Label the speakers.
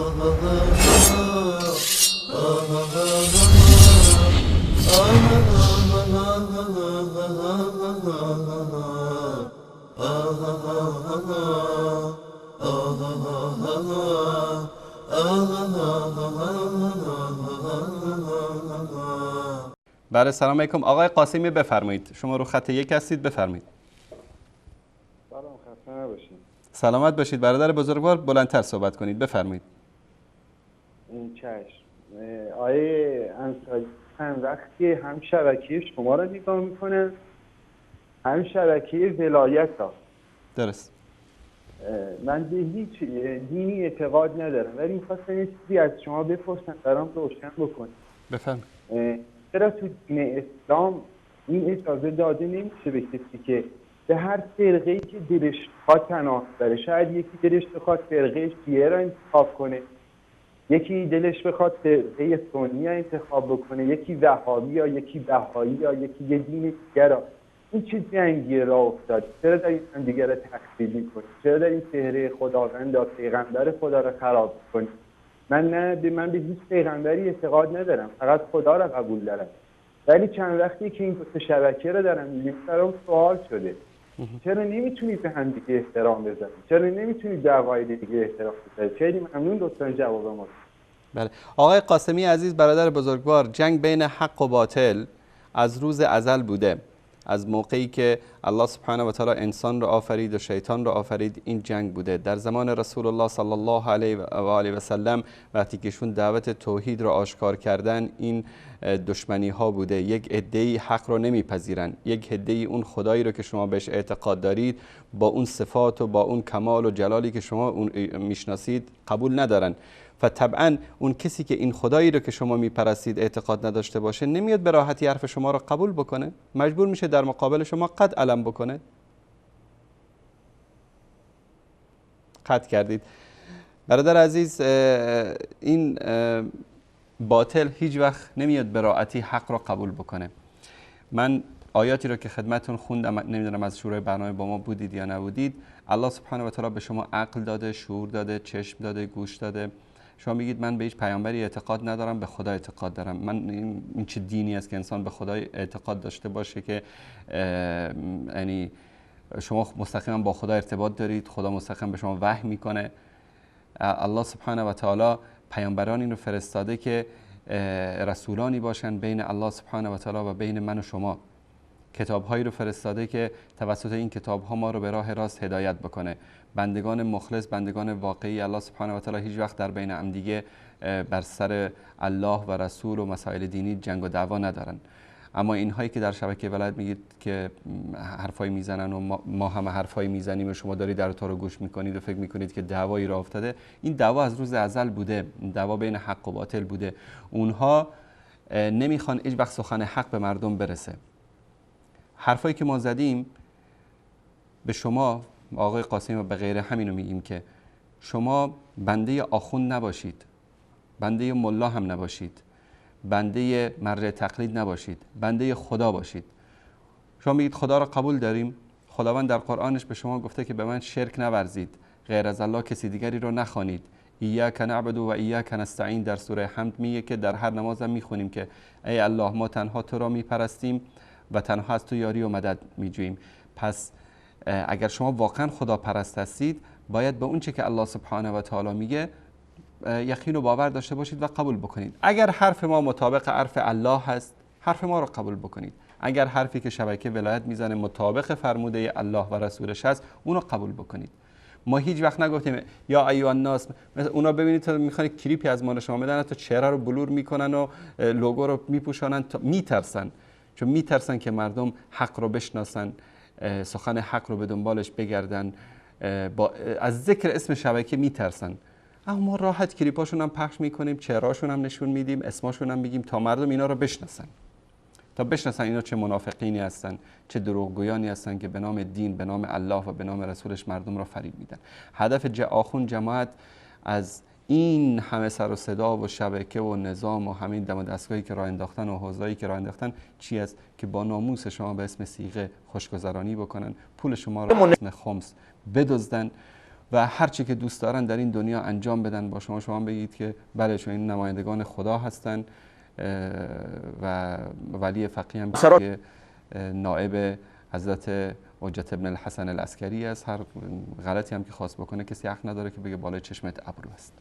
Speaker 1: بله سلام علیکم آقای قاسمی، بفرمایید. شما رو خط یک هستید، بفرمایید.
Speaker 2: سلام، خسته نباشید.
Speaker 1: سلامت باشید برادر بزرگوار، بلندتر صحبت کنید، بفرمایید.
Speaker 2: این چشم. آیه انصاری چند وقتی هم شبکه شما را نگاه میکنه هم شبکه ولایت ها.
Speaker 1: درست.
Speaker 2: من به هیچ دینی اعتقاد ندارم، ولی میخواستم یه چیزی از شما بپرسم برام روشن بکنید.
Speaker 1: بفرمایید.
Speaker 2: چرا تو دین اسلام این اجازه داده نمیشه به کسی که به هر فرقه‌ای که دلش بخواد تناسب داره؟ شاید یکی دلش بخواد فرقه شیعه را انتخاب کنه، یکی دلش بخواد فرقه سنی را انتخاب بکنه، یکی وهابی یا یکی بهایی یا یکی یه دین دیگر را. این چه جنگی را افتاد؟ چرا در این هم دیگر را تخریب می‌کنید؟ چرا در این چهره خداوند یا پیغمبر خدا را خراب می‌کنید؟ من به هیچ پیغمبری اعتقاد ندارم، فقط خدا را قبول دارم. ولی چند وقتی که این دو شبکه رو دارم می‌بینم برام سوال شده. چرا نمیتونید به هم دیگه احترام بذارید؟ چرا نمیتونید به عقاید دیگه احترام بذارید؟ خیلی ممنون لطفاً جواب ما.
Speaker 1: بله آقای قاسمی عزیز برادر بزرگوار، جنگ بین حق و باطل از روز ازل بوده. از موقعی که الله سبحانه و تعالی انسان را آفرید و شیطان را آفرید، این جنگ بوده. در زمان رسول الله صلی الله علیه و آله و سلم وقتی که ایشون دعوت توحید را آشکار کردن، این دشمنی ها بوده. یک عده‌ای حق را نمیپذیرن، یک عده‌ای اون خدایی رو که شما بهش اعتقاد دارید با اون صفات و با اون کمال و جلالی که شما اون میشناسید قبول ندارن. فطبعا اون کسی که این خدایی رو که شما میپرستید اعتقاد نداشته باشه، نمیاد به راحتی حرف شما رو قبول بکنه، مجبور میشه در مقابل شما قد علم بکنه. قد کردید. برادر عزیز، این باطل هیچ وقت نمیاد به راحتی حق را قبول بکنه. من آیاتی رو که خدمتون خوندم، نمیدونم از شروع برنامه با ما بودید یا نبودید. الله سبحانه و تعالی به شما عقل داده، شعور داده، چشم داده، گوش داده. شما میگید من به هیچ پیامبری اعتقاد ندارم، به خدا اعتقاد دارم. من این چه دینی است که انسان به خدا اعتقاد داشته باشه که یعنی شما مستقیما با خدا ارتباط دارید، خدا مستقیما به شما وحی میکنه. الله سبحانه و تعالی پیامبرانی رو فرستاده که رسولانی باشن بین الله سبحانه و تعالی و بین من و شما. کتاب‌هایی رو فرستاده که توسط این کتاب‌ها ما رو به راه راست هدایت بکنه. بندگان مخلص، بندگان واقعی الله سبحانه و تعالی هیچ وقت در بین هم دیگه بر سر الله و رسول و مسائل دینی جنگ و دعوا ندارن. اما اینهایی که در شبکه ولایت میگید که حرفایی میزنن و ما هم حرفایی میزنیم و شما دارید در تو رو گوش میکنید و فکر میکنید که دعوایی راه افتاده، این دعوا از روز ازل بوده. دعوا بین حق و باطل بوده. اونها نمیخوان هیچ وقت سخن حق به مردم برسه. حرفایی که ما زدیم به شما آقای قاسمی و به غیره همینو میگیم که شما بنده آخوند نباشید، بنده ملا هم نباشید، بنده مرجع تقلید نباشید، بنده خدا باشید. شما میگید خدا را قبول داریم. خداوند در قرآنش به شما گفته که به من شرک نورزید، غیر از الله کسی دیگری رو نخوانید. ایاک نعبد و ایاک نستعین در سوره حمد میگه که در هر نماز هم میخونیم که ای الله ما تنها تو را میپرستیم و تنها از تو یاری و مدد میجوییم. پس اگر شما واقعا خدا پرست هستید، باید به اون چه که الله سبحانه و تعالی میگه یقین و باور داشته باشید و قبول بکنید. اگر حرف ما مطابق حرف الله هست، حرف ما رو قبول بکنید. اگر حرفی که شبکه ولایت میزنه مطابق فرموده الله و رسولش هست، اونو قبول بکنید. ما هیچ وقت نگفتیم یا ایها الناس. مثلا اونا ببینید تا میخوان کلیپی از ما شما بدن، تا چهره رو بلور میکنن و لوگو رو میپوشانن، تا میترسن. چون میترسن که مردم حق رو بشناسن، سخن حق رو به دنبالش بگردن، از ذکر اسم شبکه میترسن. اما ما راحت کلیپاشون هم پخش میکنیم، چهرهاشون هم نشون میدیم، اسماشون هم میگیم تا مردم اینا رو بشناسن، تا بشناسن اینا چه منافقینی هستن، چه دروغگویانی هستن که به نام دین، به نام الله و به نام رسولش مردم را فریب میدن. هدف آخوند جماعت از این همه سر و صدا و شبکه و نظام و همین دم و دستگاهی که راه انداختن و حوزه‌ای که راه انداختن چی است؟ که با ناموس شما به اسم صیغه خوشگذرانی بکنن، پول شما را به اسم خمس بدزدن و هر چی که دوست دارن در این دنیا انجام بدن. با شما بگید که بله چون این نمایندگان خدا هستن و ولی فقیه هم که نائب حضرت حجت ابن الحسن العسکری است. هر غلطی هم که خواست بکنه کسی حق نداره که بگه بالای چشمت ابرو است.